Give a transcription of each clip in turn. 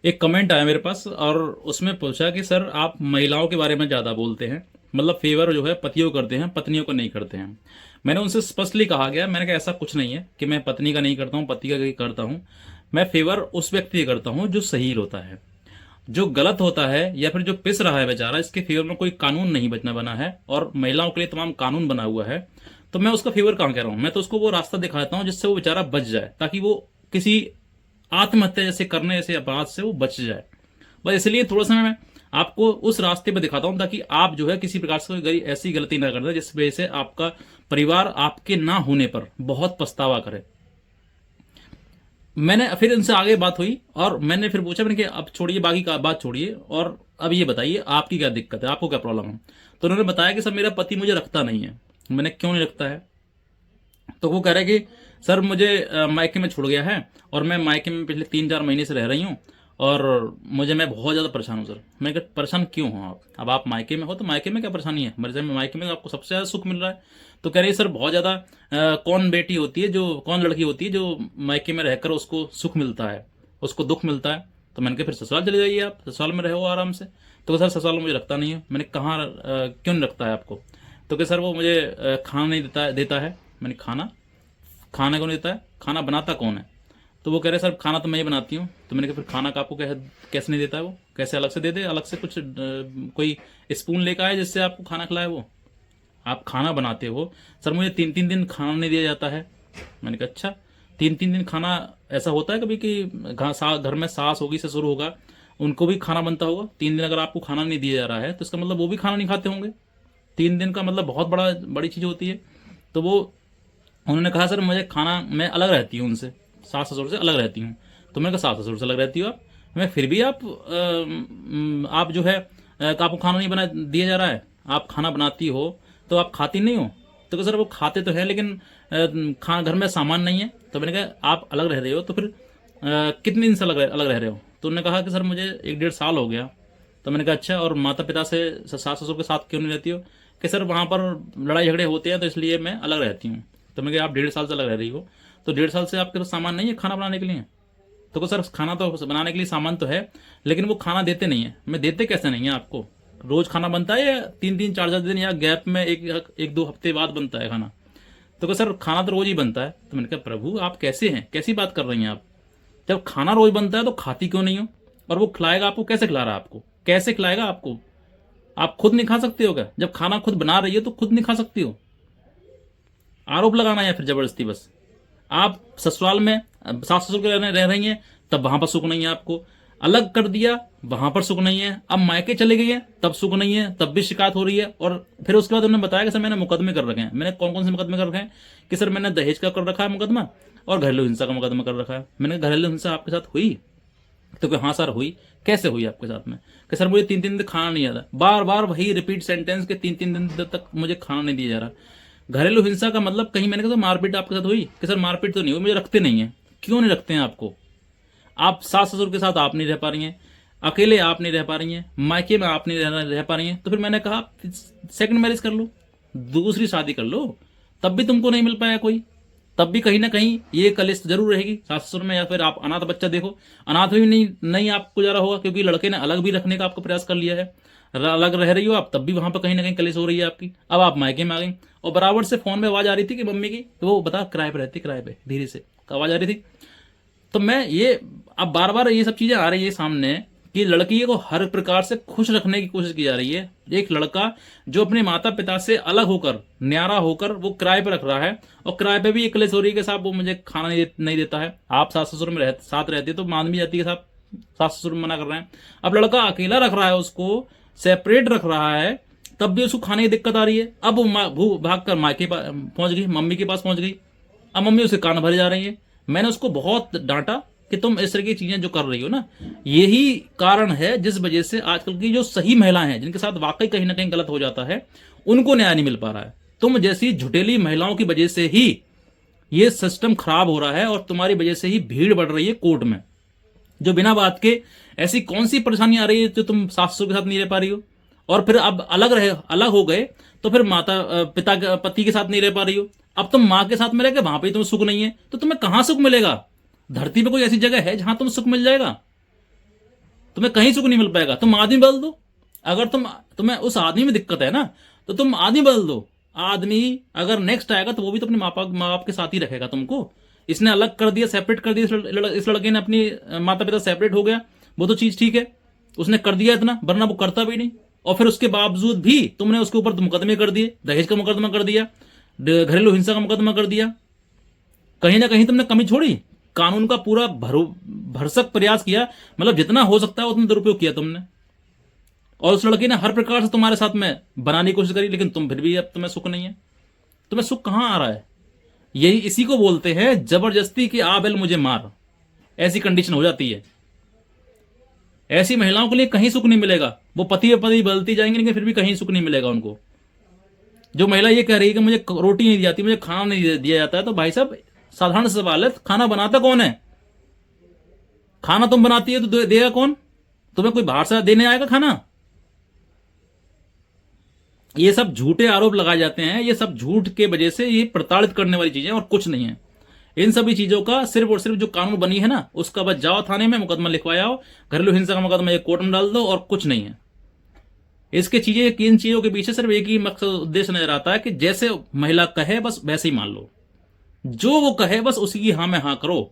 एक कमेंट आया मेरे पास और उसमें पूछा कि सर आप महिलाओं के बारे में ज़्यादा बोलते हैं, मतलब फेवर जो है पतियों को करते हैं, पत्नियों को नहीं करते हैं। मैंने उनसे स्पष्टली कहा गया, मैंने कहा ऐसा कुछ नहीं है कि मैं पत्नी का नहीं करता हूँ, पति का करता हूँ। मैं फेवर उस व्यक्ति का करता हूँ जो सही होता है। जो गलत होता है या फिर जो पिस रहा है बेचारा, इसके फेवर में कोई कानून नहीं बचना बना है और महिलाओं के लिए तमाम कानून बना हुआ है। तो मैं उसका फेवर कहाँ कह रहा हूँ, मैं तो उसको वो रास्ता दिखाता हूँ जिससे वो बेचारा बच जाए, ताकि वो किसी आत्महत्या जैसे करने जैसे अपराध से वो बच जाए। बस इसलिए थोड़ा सा मैं आपको उस रास्ते पर दिखाता हूं, ताकि आप जो है किसी प्रकार से कोई ऐसी गलती ना कर दे जिस वजह से आपका परिवार आपके ना होने पर बहुत पछतावा करे। मैंने फिर इनसे आगे बात हुई और मैंने फिर पूछा, मैंने कि अब छोड़िए, बाकी का बात छोड़िए और अब ये बताइए आपकी क्या दिक्कत है, आपको क्या प्रॉब्लम है। तो उन्होंने बताया कि सर मेरा पति मुझे रखता नहीं है। मैंने क्यों नहीं रखता है, तो वो कह रहे कि सर मुझे मायके में छुड़ गया है और मैं मायके में पिछले 3-4 महीने से रह रही हूँ और मैं बहुत ज़्यादा परेशान हूँ। सर मैं कहा परेशान क्यों हो आप, अब आप मायके में हो तो मायके में क्या परेशानी है, मेरे में मायके में आपको सबसे ज़्यादा सुख मिल रहा है। तो कह रही सर बहुत ज़्यादा कौन बेटी होती है जो, कौन लड़की होती है जो मायके में रहकर उसको सुख मिलता है, उसको दुख मिलता है। तो मैंने कहा फिर ससुराल चले जाइए, आप ससुराल में रहो आराम से। तो सर ससुराल में मुझे रखता नहीं है। मैंने कहाँ क्यों नहीं रखता है आपको, तो क्या सर वो मुझे खाना नहीं देता है। मैंने खाना कौन देता है, खाना बनाता कौन है। तो वो कह रहे सर खाना तो मैं ही बनाती हूँ। तो मैंने कहा फिर खाना का आपको कैसे नहीं देता है, वो कैसे अलग से दे दे, अलग से कुछ कोई स्पून लेकर आए जिससे आपको खाना खिलाए। वो आप खाना बनाते हो। सर मुझे 3-3 दिन खाना नहीं दिया जाता है। मैंने कहा अच्छा, 3-3 दिन खाना ऐसा होता है कभी कि घर में सास होगी, ससुर होगा, उनको भी खाना बनता होगा। 3 दिन अगर आपको खाना नहीं दिया जा रहा है तो इसका मतलब वो भी खाना नहीं खाते होंगे। 3 दिन का मतलब बहुत बड़ी चीज़ होती है। तो वो उन्होंने कहा सर मुझे खाना, मैं अलग रहती हूँ उनसे, सास ससुर से अलग रहती हूँ। तो मैंने कहा सास ससुर से अलग रहती हो आप, मैं फिर भी आप जो है आपको खाना नहीं बना दिया जा रहा है, आप खाना बनाती हो तो आप खाती नहीं हो। तो कहा सर वो खाते तो हैं लेकिन खाना घर में सामान नहीं है। तो मैंने कहा आप अलग रह रहे हो तो फिर कितने दिन से अलग रह रहे हो। तो उन्होंने कहा कि सर मुझे 1-1.5 साल हो गया। तो मैंने कहा अच्छा, और माता पिता से सास ससुर के साथ क्यों नहीं रहती हो, कि सर वहाँ पर लड़ाई झगड़े होते हैं तो इसलिए मैं अलग रहती हूँ। तो मैं कहा आप 1.5 साल से अलग रह रही हो तो 1.5 साल से आपके पास सामान नहीं है खाना बनाने के लिए। तो सर खाना तो बनाने के लिए सामान तो है लेकिन वो खाना देते नहीं है। मैं देते कैसे नहीं है आपको, रोज खाना बनता है या 3-3 4-4 दिन या गैप में 1-2 हफ्ते बाद बनता है खाना। तो सर खाना तो रोज ही बनता है। तो मैंने कहा प्रभु आप कैसे हैं, कैसी बात कर रही हैं आप, जब खाना रोज बनता है तो खाती क्यों नहीं हो, और वो खिलाएगा आपको, कैसे खिला रहा है आपको, कैसे खिलाएगा आपको, आप खुद नहीं खा सकते हो क्या, जब खाना खुद बना रही हो तो खुद नहीं खा सकती हो। आरोप लगाना है फिर जबरदस्ती बस। आप ससुराल में सास ससुर के रह रही हैं तब वहां पर सुख नहीं है आपको, अलग कर दिया वहां पर सुख नहीं है, अब मायके चले गई है तब सुख नहीं है, तब भी शिकायत हो रही है। और फिर उसके बाद उन्होंने बताया कि सर मैंने मुकदमे कर रखे हैं। मैंने कौन कौन से मुकदमे कर रखे हैं, कि सर मैंने दहेज का कर रखा है मुकदमा और घरेलू हिंसा का मुकदमा कर रखा है। मैंने घरेलू हिंसा आपके साथ हुई, तो कि हाँ सर हुई, कैसे हुई आपके साथ में, कि सर मुझे 3-3 दिन खाना नहीं आता, बार बार वही रिपीट सेंटेंस के 3-3 दिन तक मुझे खाना नहीं दिया जा रहा। घरेलू हिंसा का मतलब कहीं मैंने कहा तो मारपीट आपके साथ हुई, कि सर मारपीट तो नहीं हुई, मुझे रखते नहीं है। क्यों नहीं रखते हैं आपको, आप सास ससुर के साथ आप नहीं रह पा रही हैं, अकेले आप नहीं रह पा रही हैं, मायके में आप नहीं रह पा रही हैं। तो फिर मैंने कहा सेकंड मैरिज कर लो, दूसरी शादी कर लो, तब भी तुमको नहीं मिल पाया कोई, तब भी कहीं ना कहीं ये कलेश जरूर रहेगी सास ससुर में। या फिर आप अनाथ बच्चा देखो, अनाथ भी नहीं आपको जा रहा होगा, क्योंकि लड़के ने अलग भी रखने का आपको प्रयास कर लिया है, अलग रह रही हो आप, तब भी वहां पर कहीं ना कहीं कलेश हो रही है आपकी। अब आप मायके में आ गई और बराबर से फोन में आवाज आ रही थी कि मम्मी की, तो वो बता किराए पे रहती, किराए पे धीरे से आवाज आ रही थी। तो मैं ये अब बार बार ये सब चीजें आ रही है सामने कि लड़की को हर प्रकार से खुश रखने की कोशिश की जा रही है। एक लड़का जो अपने माता पिता से अलग होकर, न्यारा होकर वो किराए पे रख रहा है, और किराए पे भी एक कलेश हो रही है कि साहब वो मुझे खाना नहीं देता है। आप सास ससुर में साथ रहते तो मान भी जाती है साहब सास ससुर मना कर रहे हैं। अब लड़का अकेला रख रहा है, उसको सेपरेट रख रहा है, तब भी उसको खाने की दिक्कत आ रही है। अब वो भाग कर माँ के पास पहुंच गई, मम्मी के पास पहुंच गई, अब मम्मी उसे कान भरे जा रही है। मैंने उसको बहुत डांटा कि तुम इस तरह की चीजें जो कर रही हो ना, यही कारण है जिस वजह से आजकल की जो सही महिलाएं हैं जिनके साथ वाकई कहीं ना कहीं गलत हो जाता है, उनको न्याय नहीं मिल पा रहा है। तुम जैसी झुटेली महिलाओं की वजह से ही ये सिस्टम खराब हो रहा है और तुम्हारी वजह से ही भीड़ बढ़ रही है कोर्ट में। जो बिना बात के ऐसी कौन सी परेशानी आ रही है जो तुम सास ससुर के साथ नहीं रह पा रही हो, और फिर अब अलग हो गए तो फिर पति के साथ नहीं रह पा रही हो। अब तुम माँ के साथ में रह के वहां पर तुम्हें सुख नहीं है, तो तुम्हें कहां सुख मिलेगा। धरती पे कोई ऐसी जगह है जहां तुम सुख मिल जाएगा। तुम्हें कहीं सुख नहीं मिल पाएगा। तुम आदमी बदल दो, अगर तुम्हें उस आदमी में दिक्कत है ना तो तुम आदमी बदल दो। आदमी अगर नेक्स्ट आएगा तो वो भी तो अपने माँ बाप के साथ ही रखेगा तुमको। इसने अलग कर दिया, सेपरेट कर दिया, इस लड़के ने अपनी माता पिता सेपरेट हो गया, वो तो चीज ठीक है, उसने कर दिया इतना, वरना वो करता भी नहीं। और फिर उसके बावजूद भी तुमने उसके ऊपर मुकदमे कर दिए, दहेज का मुकदमा कर दिया, घरेलू हिंसा का मुकदमा कर दिया। कहीं ना कहीं तुमने कमी छोड़ी, कानून का पूरा भरसक प्रयास किया, मतलब जितना हो सकता है उतना दुरुपयोग किया तुमने। और उस लड़की ने हर प्रकार से तुम्हारे साथ में बनाने की कोशिश करी, लेकिन तुम फिर भी अब तुम्हें सुख नहीं है। तुम्हें सुख कहां आ रहा है? यही इसी को बोलते हैं जबरदस्ती कि आ बैल मुझे मार, ऐसी कंडीशन हो जाती है। ऐसी महिलाओं के लिए कहीं सुख नहीं मिलेगा। वो पति बदलती जाएंगी लेकिन फिर भी कहीं सुख नहीं मिलेगा उनको। जो महिला ये कह रही है कि मुझे रोटी नहीं दी जाती, मुझे खाना नहीं दिया जाता है, तो भाई साहब साधारण सा सवाल है, खाना बनाता कौन है? खाना तुम बनाती है तो देगा कौन? तुम्हें कोई बाहर से देने आएगा खाना? ये सब झूठे आरोप लगाए जाते हैं, ये सब झूठ के वजह से ये प्रताड़ित करने वाली चीजें और कुछ नहीं है। इन सभी चीजों का सिर्फ और सिर्फ जो कानून बनी है ना, उसका बस जाओ थाने में मुकदमा लिखवाया हो, घरेलू हिंसा का मुकदमा ये कोर्ट में डाल दो, और कुछ नहीं है। इसके इन चीजों के पीछे सिर्फ एक ही मकसद उद्देश्य नजर आता है कि जैसे महिला कहे बस वैसे ही मान लो, जो वो कहे बस उसी की हाँ में हाँ करो,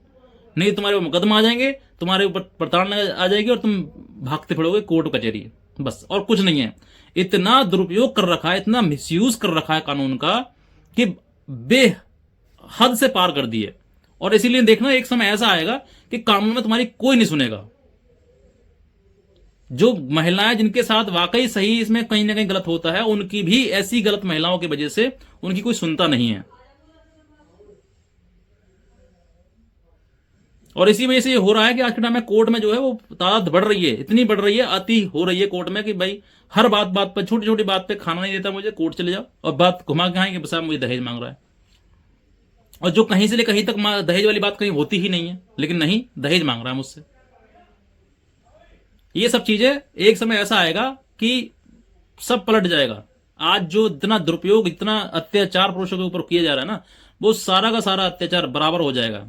नहीं तुम्हारे ऊपर मुकदमा आ जाएंगे, तुम्हारे ऊपर प्रताड़ना आ जाएगी और तुम भागते फिरोगे कोर्ट कचहरी, बस और कुछ नहीं है। इतना दुरुपयोग कर रखा है, इतना मिसयूज कर रखा है कानून का कि बेहद से पार कर दिए। और इसीलिए देखना एक समय ऐसा आएगा कि कानून में तुम्हारी कोई नहीं सुनेगा। जो महिलाएं जिनके साथ वाकई सही इसमें कहीं ना कहीं गलत होता है, उनकी भी ऐसी गलत महिलाओं की वजह से उनकी कोई सुनता नहीं है। और इसी वजह से ये हो रहा है कि आज के टाइम में कोर्ट में जो है वो तादाद बढ़ रही है, इतनी बढ़ रही है, अति हो रही है कोर्ट में कि भाई हर बात पर, छोटी छोटी बात पे खाना नहीं देता मुझे, कोर्ट चले जाओ, और बात घुमा के आएंगे साहब मुझे दहेज मांग रहा है। और जो कहीं से ले कहीं तक दहेज वाली बात कहीं होती ही नहीं है, लेकिन नहीं, दहेज मांग रहा है मुझसे। ये सब चीजें एक समय ऐसा आएगा कि सब पलट जाएगा। आज जो इतना दुरुपयोग, इतना अत्याचार पुरुषों के ऊपर किया जा रहा है ना, वो सारा का सारा अत्याचार बराबर हो जाएगा।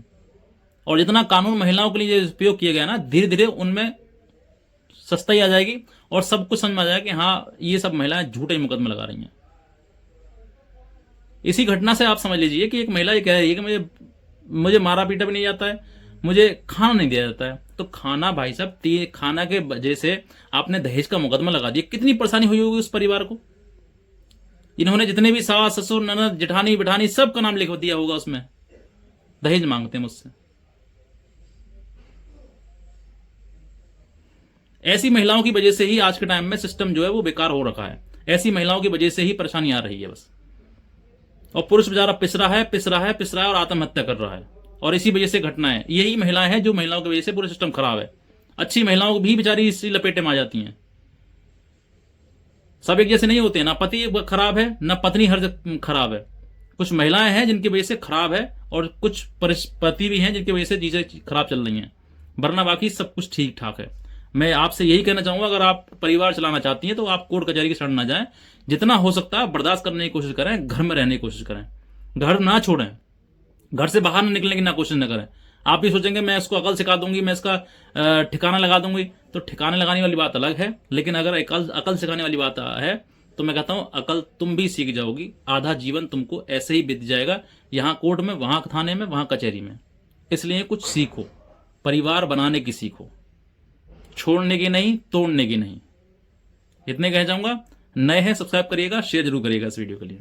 और जितना कानून महिलाओं के लिए उपयोग किया गया ना, धीरे धीरे उनमें सस्ताई आ जाएगी और सब कुछ समझ में आ जाएगा कि हाँ ये सब महिलाएं झूठे मुकदमे लगा रही हैं। इसी घटना से आप समझ लीजिए कि एक महिला ये कह रही है कि मुझे मारा पीटा भी नहीं जाता है, मुझे खाना नहीं दिया जाता है। तो खाना भाई साहब, खाना के वजह से आपने दहेज का मुकदमा लगा दिया, कितनी परेशानी हुई होगी उस परिवार को। इन्होंने जितने भी सास ससुर ननद जेठानी बिठानी सबका नाम लिख दिया होगा उसमें, दहेज मांगते हैं मुझसे। ऐसी महिलाओं की वजह से ही आज के टाइम में सिस्टम जो है वो बेकार हो रखा है। ऐसी महिलाओं की वजह से ही परेशानी आ रही है बस। और पुरुष बेचारा पिस रहा है और आत्महत्या कर रहा है। और इसी वजह से घटनाएं, यही महिलाएं हैं जो महिलाओं की वजह से पूरा सिस्टम खराब है। अच्छी महिलाओं भी बेचारी इसी लपेटे में आ जाती हैं। सब एक जैसे नहीं होते, ना पति खराब है ना पत्नी हर खराब है। कुछ महिलाएं हैं जिनकी वजह से खराब है और कुछ पति भी हैं जिनकी वजह से चीजें खराब चल रही हैं, वरना बाकी सब कुछ ठीक ठाक है। मैं आपसे यही कहना चाहूंगा, अगर आप परिवार चलाना चाहती हैं तो आप कोर्ट कचहरी की शरण ना जाएं। जितना हो सकता है बर्दाश्त करने की कोशिश करें, घर में रहने की कोशिश करें, घर ना छोड़ें, घर से बाहर निकलने की ना कोशिश न करें। आप भी सोचेंगे मैं इसको अकल सिखा दूंगी, मैं इसका ठिकाना लगा दूंगी, तो ठिकाने लगाने वाली बात अलग है, लेकिन अगर अकल सिखाने वाली बात है तो मैं कहता हूं अकल तुम भी सीख जाओगी। आधा जीवन तुमको ऐसे ही बीत जाएगा, यहां कोर्ट में, वहां थाने में, वहां कचहरी में। इसलिए कुछ सीखो, परिवार बनाने की सीखो, छोड़ने की नहीं, तोड़ने की नहीं। इतने कह जाऊंगा। नए हैं सब्सक्राइब करिएगा, शेयर जरूर करिएगा इस वीडियो के लिए।